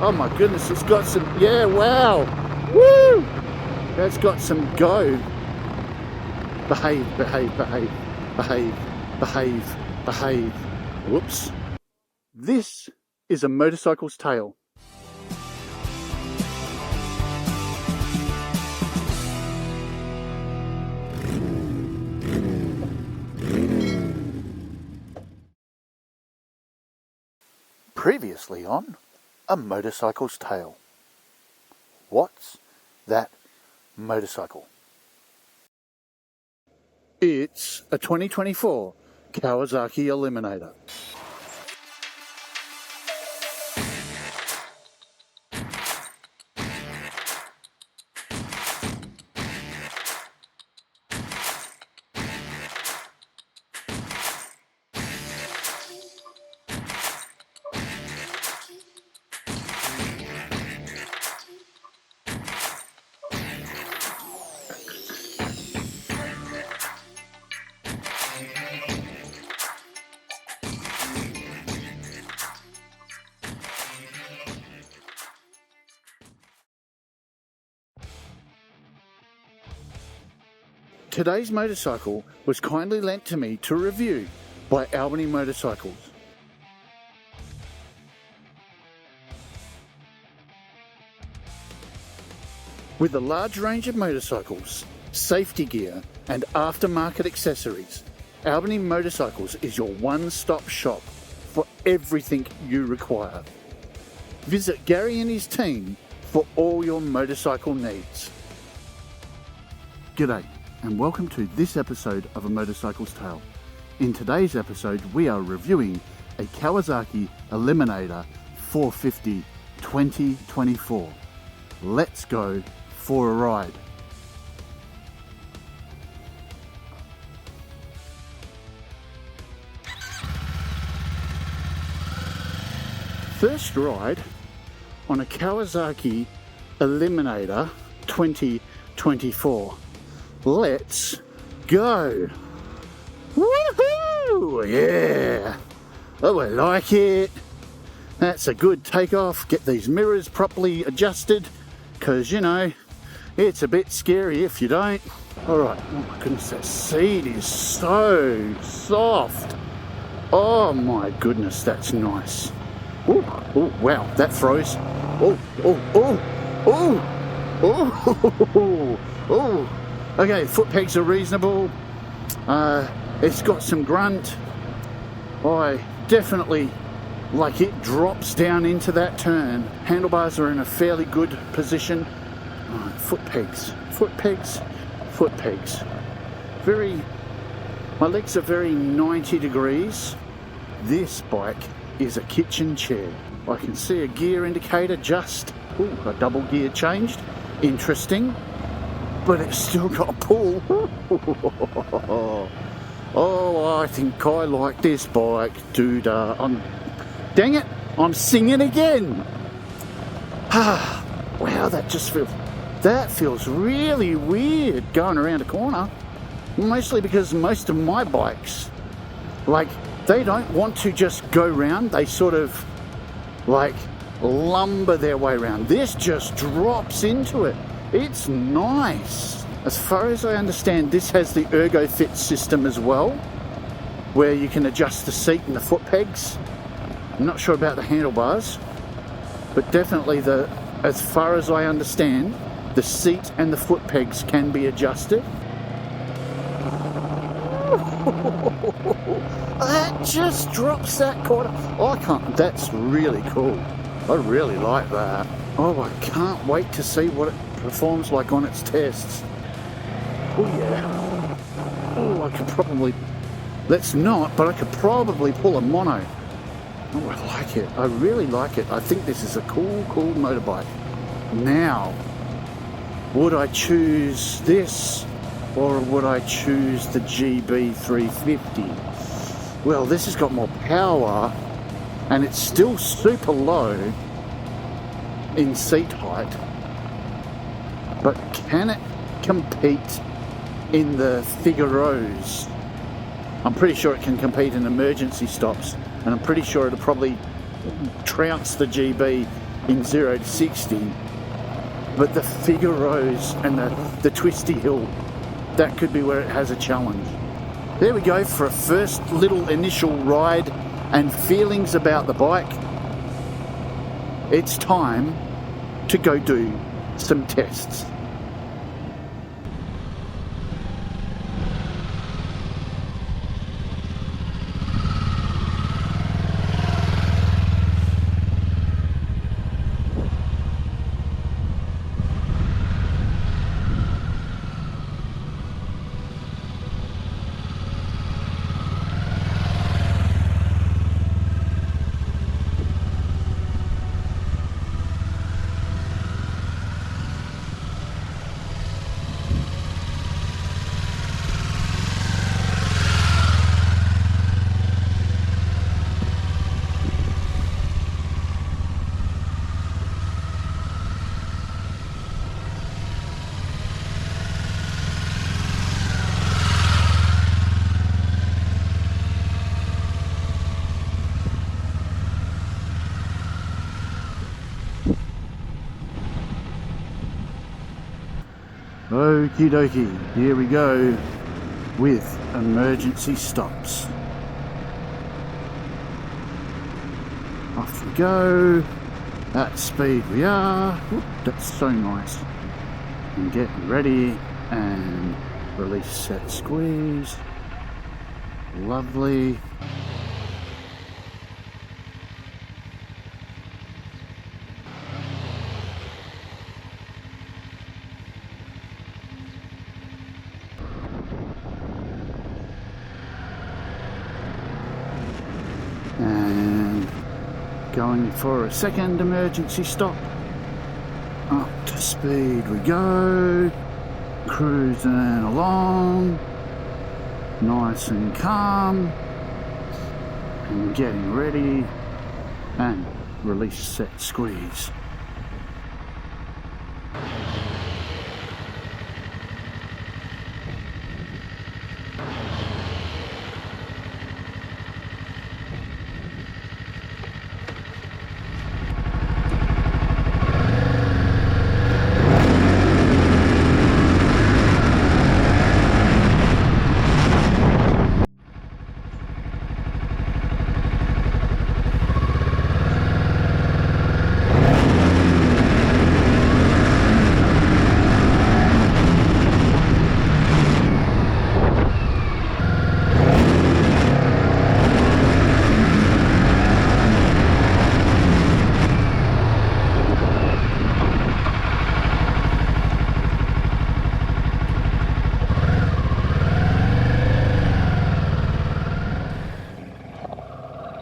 Oh my goodness, it's got some, yeah, wow. Woo! That's got some go. Behave, behave, behave, behave, behave, behave. Whoops. This is a motorcycle's tale. Previously on A Motorcycle's Tale. What's that motorcycle? It's a 2024 Kawasaki Eliminator. Today's motorcycle was kindly lent to me to review by Albany Motorcycles. With a large range of motorcycles, safety gear and aftermarket accessories, Albany Motorcycles is your one-stop shop for everything you require. Visit Gary and his team for all your motorcycle needs. G'day, and welcome to this episode of A Motorcycle's Tale. In today's episode, we are reviewing a Kawasaki Eliminator 450 2024. Let's go for a ride. First ride on a Kawasaki Eliminator 2024. Let's go! Woohoo! Yeah! Oh, I like it. That's a good takeoff. Get these mirrors properly adjusted, because, you know, it's a bit scary if you don't. Alright, oh my goodness, that seat is so soft. Oh my goodness, that's nice. Oh, wow, that froze. Oh. Okay, foot pegs are reasonable. It's got some grunt. I definitely, like, it drops down into that turn. Handlebars are in a fairly good position. Foot pegs. My legs are very 90 degrees. This bike is a kitchen chair. I can see a gear indicator just, a double gear changed. Interesting. But it's still got a pull. Oh, I think I like this bike, dude. Dang it, I'm singing again. Wow, that feels really weird going around a corner. Mostly because most of my bikes, like, they don't want to just go round. They sort of, like, lumber their way around. This just drops into it. It's nice. As far as I understand, this has the ErgoFit system as well, where you can adjust the seat and the foot pegs. I'm not sure about the handlebars, but definitely as far as I understand, the seat and the foot pegs can be adjusted. That just drops that corner. That's really cool. I really like that. Oh, I can't wait to see what it performs like on its tests. Oh yeah. Oh, I could probably, let's not, but I could probably pull a mono. Oh, I like it. I really like it. I think this is a cool motorbike. Now, would I choose this or would I choose the GB350? Well, this has got more power and it's still super low in seat height, but can it compete in the Figaros? I'm pretty sure it can compete in emergency stops, and I'm pretty sure it'll probably trounce the GB in 0 to 60, but the Figaro's and the Twisty Hill, that could be where it has a challenge. There we go for a first little initial ride and feelings about the bike. It's time to go do some tests. Okie dokie, here we go with emergency stops. Off we go, at speed we are. Whoop, that's so nice. And getting ready and release, set, squeeze. Lovely. And going for a second emergency stop. Up to speed we go, cruising along, nice and calm, and getting ready, and release, set, squeeze.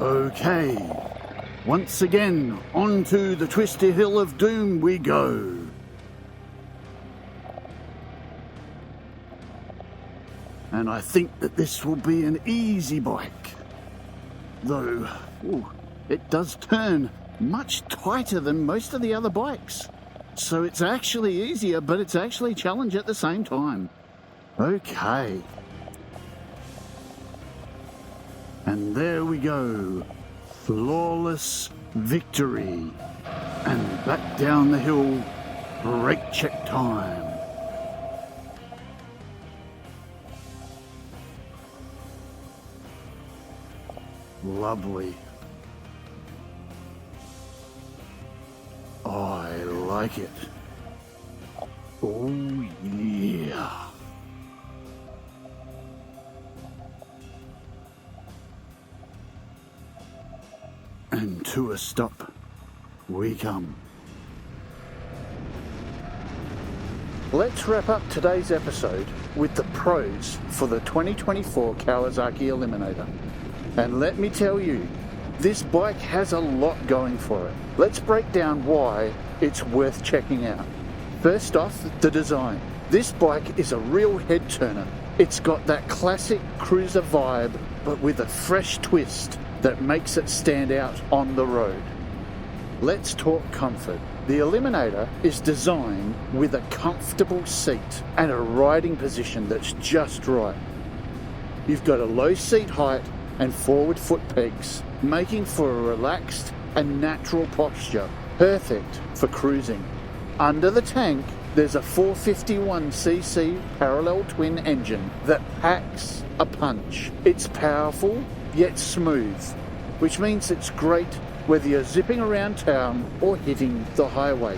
Okay, once again, onto the Twisty Hill of Doom we go. And I think that this will be an easy bike. Though, it does turn much tighter than most of the other bikes. So it's actually easier, but it's actually a challenge at the same time. Okay. And there we go. Flawless victory. And back down the hill, brake check time. Lovely. I like it. Oh yeah. And to a stop we come. Let's wrap up today's episode with the pros for the 2024 Kawasaki Eliminator. And let me tell you, this bike has a lot going for it. Let's break down why it's worth checking out. First off, the design. This bike is a real head turner. It's got that classic cruiser vibe, but with a fresh twist that makes it stand out on the road. Let's talk comfort. The Eliminator is designed with a comfortable seat and a riding position that's just right. You've got a low seat height and forward foot pegs, making for a relaxed and natural posture perfect for cruising. Under the tank, there's a 451cc parallel twin engine that packs a punch. It's powerful, yet smooth, which means it's great whether you're zipping around town or hitting the highway.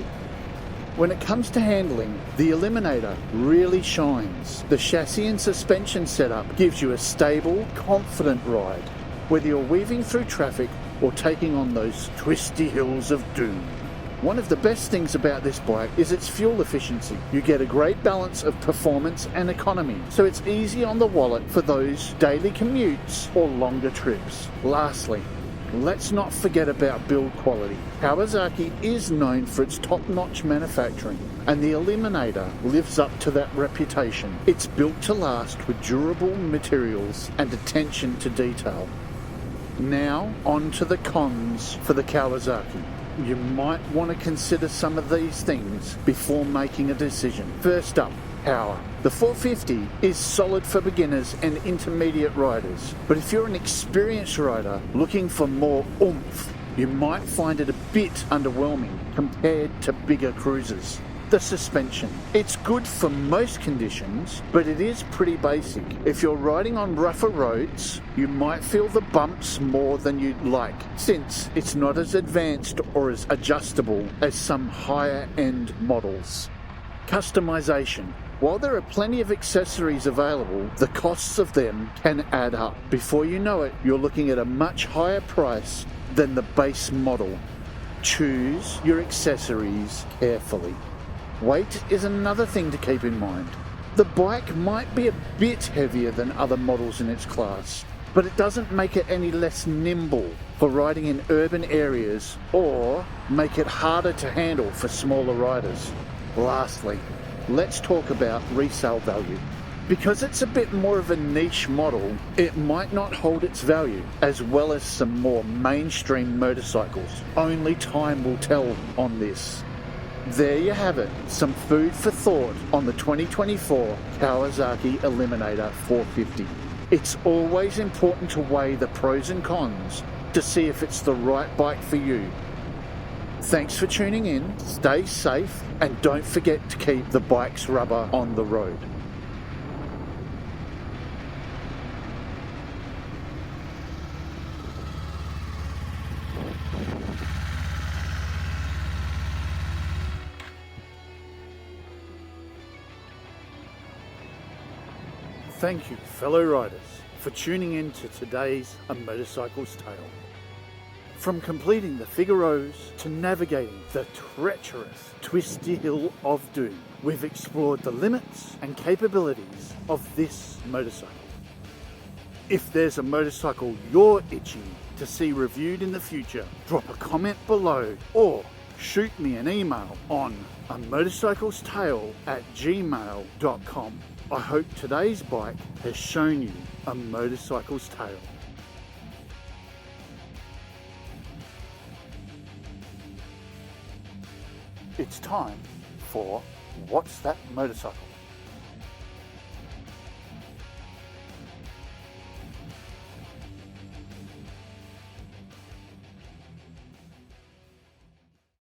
When it comes to handling, the Eliminator really shines. The chassis and suspension setup gives you a stable, confident ride, whether you're weaving through traffic or taking on those twisty hills of doom. One of the best things about this bike is its fuel efficiency. You get a great balance of performance and economy, so it's easy on the wallet for those daily commutes or longer trips. Lastly, let's not forget about build quality. Kawasaki is known for its top-notch manufacturing, and the Eliminator lives up to that reputation. It's built to last with durable materials and attention to detail. Now, on to the cons for the Kawasaki. You might want to consider some of these things before making a decision. First up, power. The 450 is solid for beginners and intermediate riders, but if you're an experienced rider looking for more oomph, you might find it a bit underwhelming compared to bigger cruisers. The suspension. It's good for most conditions, but it is pretty basic. If you're riding on rougher roads, you might feel the bumps more than you'd like, since it's not as advanced or as adjustable as some higher end models. Customization. While there are plenty of accessories available, the costs of them can add up. Before you know it, you're looking at a much higher price than the base model. Choose your accessories carefully. Weight is another thing to keep in mind. The bike might be a bit heavier than other models in its class, but it doesn't make it any less nimble for riding in urban areas or make it harder to handle for smaller riders. Lastly, let's talk about resale value. Because it's a bit more of a niche model, it might not hold its value as well as some more mainstream motorcycles. Only time will tell on this. There you have it, some food for thought on the 2024 Kawasaki Eliminator 450. It's always important to weigh the pros and cons to see if it's the right bike for you. Thanks for tuning in, stay safe, and don't forget to keep the bike's rubber on the road. Thank you, fellow riders, for tuning in to today's A Motorcycle's Tale. From completing the Figaroes to navigating the treacherous Twisty Hill of Doom, we've explored the limits and capabilities of this motorcycle. If there's a motorcycle you're itching to see reviewed in the future, drop a comment below or shoot me an email on amotorcyclestale@gmail.com. I hope today's bike has shown you a motorcycle's tale. It's time for What's That Motorcycle?